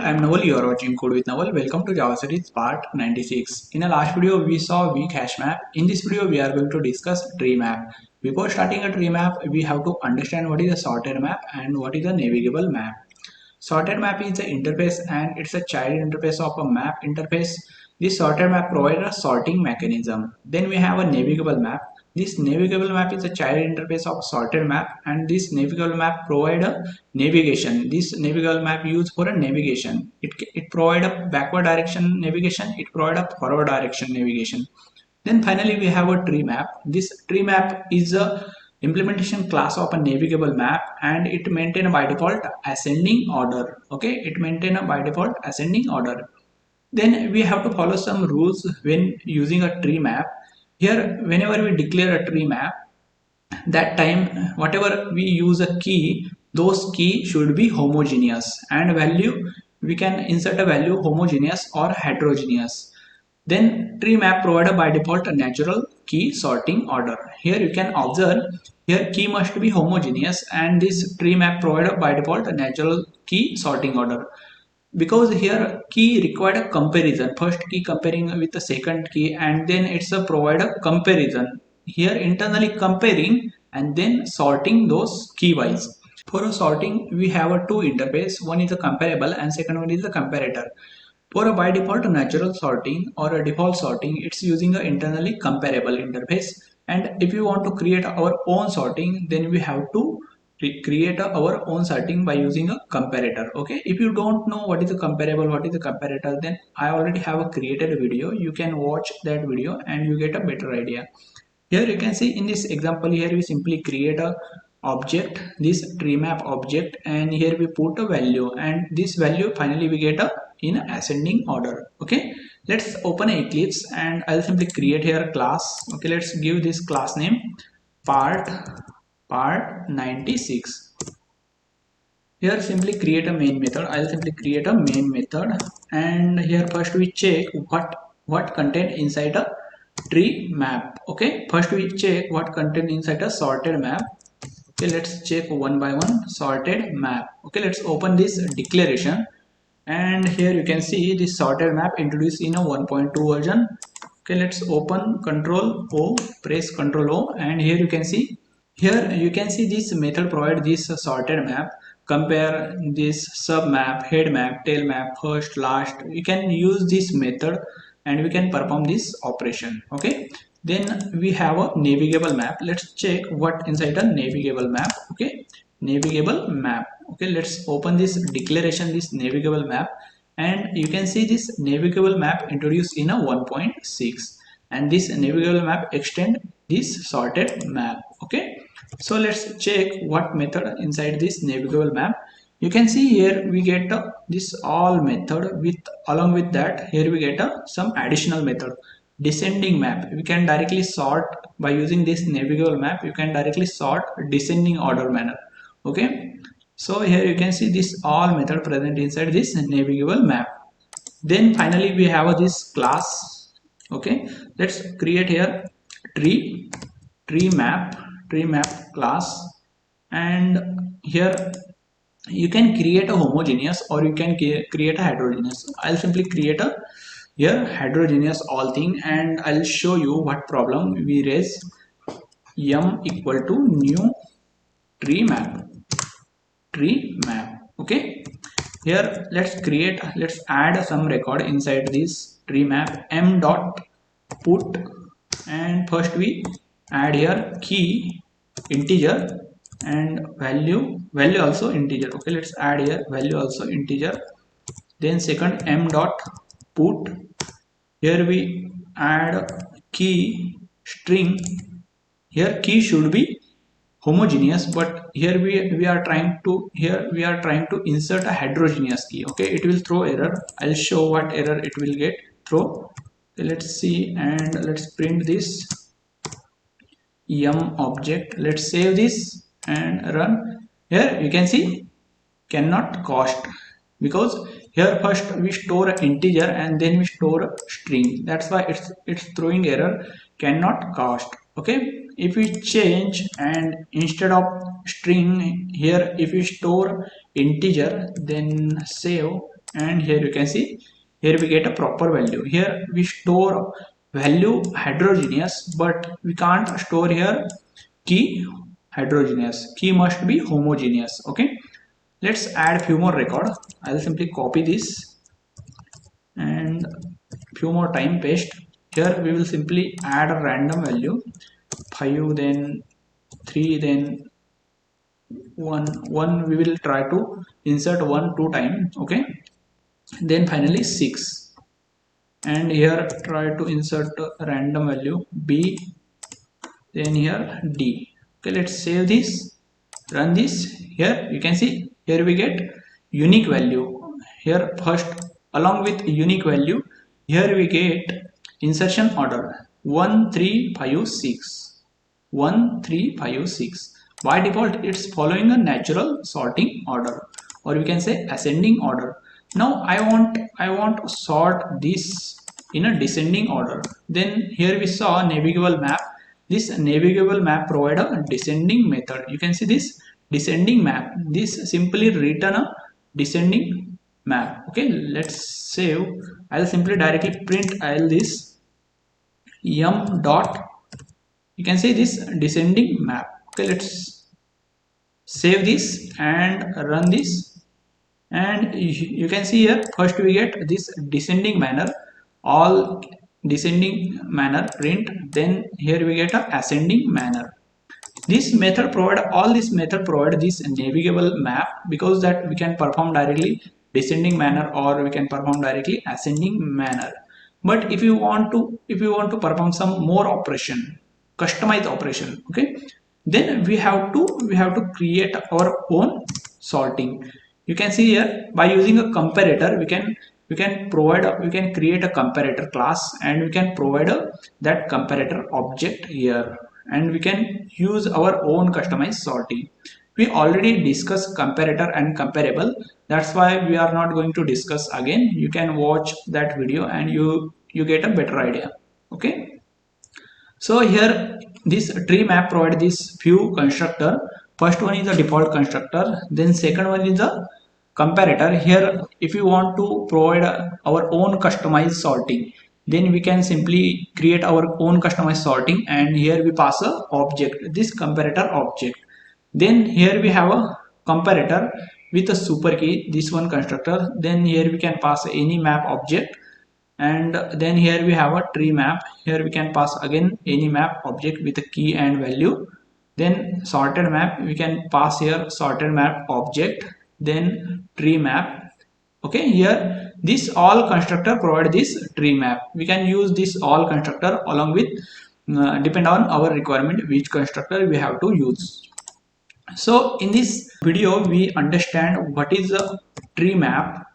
I am Naval. You are watching Code with Naval. Welcome to Java series part 96. In the last video, we saw weak hash map. In this video, we are going to discuss tree map. Before starting a tree map, we have to understand what is a sorted map and what is a navigable map. Sorted map is the interface and it's a child interface of a map interface. This sorted map provides a sorting mechanism. Then we have a navigable map. This navigable map is a child interface of sorted map, and this navigable map provide a navigation. This navigable map used for a navigation. It provide a backward direction navigation. It provide a forward direction navigation. Then finally we have a tree map. This tree map is a implementation class of a navigable map, and it maintain by default ascending order. Okay, it maintain by default ascending order. Then we have to follow some rules when using a tree map. Here, whenever we declare a tree map, that time whatever we use a key, those key should be homogeneous, and value we can insert a value homogeneous or heterogeneous. Then tree map provided by default a natural key sorting order. Here you can observe, here key must be homogeneous, and this tree map provided by default a natural key sorting order, because here key required a comparison, first key comparing with the second key, and then it's a provide a comparison, here internally comparing and then sorting those key wise. For a sorting we have a two interface, one is a comparable and second one is a comparator. For a by default natural sorting or a default sorting, it's using a internally comparable interface, and if you want to create our own sorting, then we have to create our own sorting by using a comparator. Okay, if you don't know what is a comparable, what is a comparator, then I already have a created video. You can watch that video and you get a better idea. Here you can see in this example, here we simply create a object, this tree map object, and here we put a value, and this value finally we get a in ascending order. Okay, let's open Eclipse and I'll simply create here a class. Okay, let's give this class name part 96. Here simply create a main method. I'll simply create a main method, and here first we check what content inside a tree map. Okay, first we check what content inside a sorted map. Okay, let's check one by one. Sorted map. Okay, let's open this declaration, and here you can see this sorted map introduced in a 1.2 version. Okay, let's open Control O, press Control O, and here you can see this method provide this sorted map, compare this sub map, head map, tail map, first, last. We can use this method and we can perform this operation. Okay, then we have a navigable map. Let's check what inside a navigable map. Okay, navigable map. Okay, let's open this declaration, this navigable map, and you can see this navigable map introduced in a 1.6, and this navigable map extend this sorted map. Okay, so let's check what method inside this navigable map. You can see here we get this all method, with along with that here we get some additional method, descending map. We can directly sort by using this navigable map. You can directly sort descending order manner. Okay, so here you can see this all method present inside this navigable map. Then finally we have this class. Okay, let's create here tree map class, and here you can create a homogeneous or you can create a heterogeneous. I'll simply create a here heterogeneous all thing, and I'll show you what problem we raise. equal to new tree map. Okay, here let's add some record inside this tree map, m.put, and first we add here key integer and value also integer. Okay, let's add here value also integer. Then second m.put, here we add key string. Here key should be homogeneous, but here we are trying to insert a heterogeneous key. Okay, it will throw error. I'll show what error it will get throw. Okay, let's see, and let's print this object. Let's save this and run. Here you can see cannot cast, because here first we store an integer and then we store a string. That's why it's throwing error cannot cast. Okay, if we change and instead of string here if we store integer, then save and here you can see, here we get a proper value. Here we store value heterogeneous, but we can't store here key heterogeneous. Key must be homogeneous. Okay, let's add few more record. I'll simply copy this and few more time paste. Here we will simply add a random value 5, then 3, then 1. We will try to insert 1 2 times. Okay, then finally 6, and here try to insert a random value b, then here d. Okay, let's save this, run this. Here you can see, here we get unique value. Here first, along with unique value, here we get insertion order 1 3 5 6, 1 3 5 6. By default it's following a natural sorting order, or we can say ascending order. Now I want to sort this in a descending order. Then here we saw navigable map. This navigable map provide a descending method. You can see this descending map. This simply return a descending map. Okay, let's save. I'll simply directly print I'll this dot. You can see this descending map. Okay, let's save this and run this. And you can see here first we get this descending manner, all descending manner print. Then here we get a ascending manner. This method provide, all this method provide this navigable map, because that we can perform directly descending manner, or we can perform directly ascending manner. But if you want to perform some more operation, customized operation, okay, then we have to create our own sorting. You can see here, by using a comparator, we can create a comparator class, and we can provide that comparator object here, and we can use our own customized sorting. We already discussed comparator and comparable, that's why we are not going to discuss again. You can watch that video and you get a better idea. Okay, so here this tree map provides this few constructor. First one is the default constructor, then second one is the comparator. Here if you want to provide our own customized sorting, then we can simply create our own customized sorting, and here we pass a object, this comparator object. Then here we have a comparator with a super key, this one constructor. Then here we can pass any map object, and then here we have a tree map. Here we can pass again any map object with a key and value. Then sorted map, we can pass here sorted map object, then tree map. Okay, here this all constructor provide this tree map. We can use this all constructor along with depend on our requirement which constructor we have to use. So in this video we understand what is a tree map,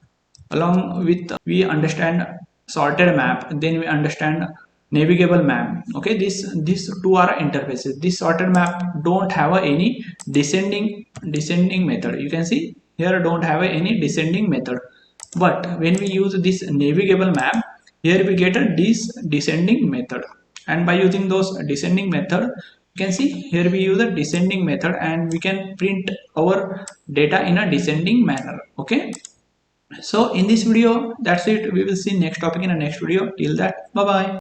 along with we understand sorted map, then we understand navigable map. Okay, these two are interfaces. This sorted map don't have any descending method. You can see here don't have any descending method, but when we use this navigable map, here we get a descending method, and by using those descending method, you can see here we use a descending method, and we can print our data in a descending manner. Okay, so in this video that's it. We will see next topic in the next video. Till that, bye bye.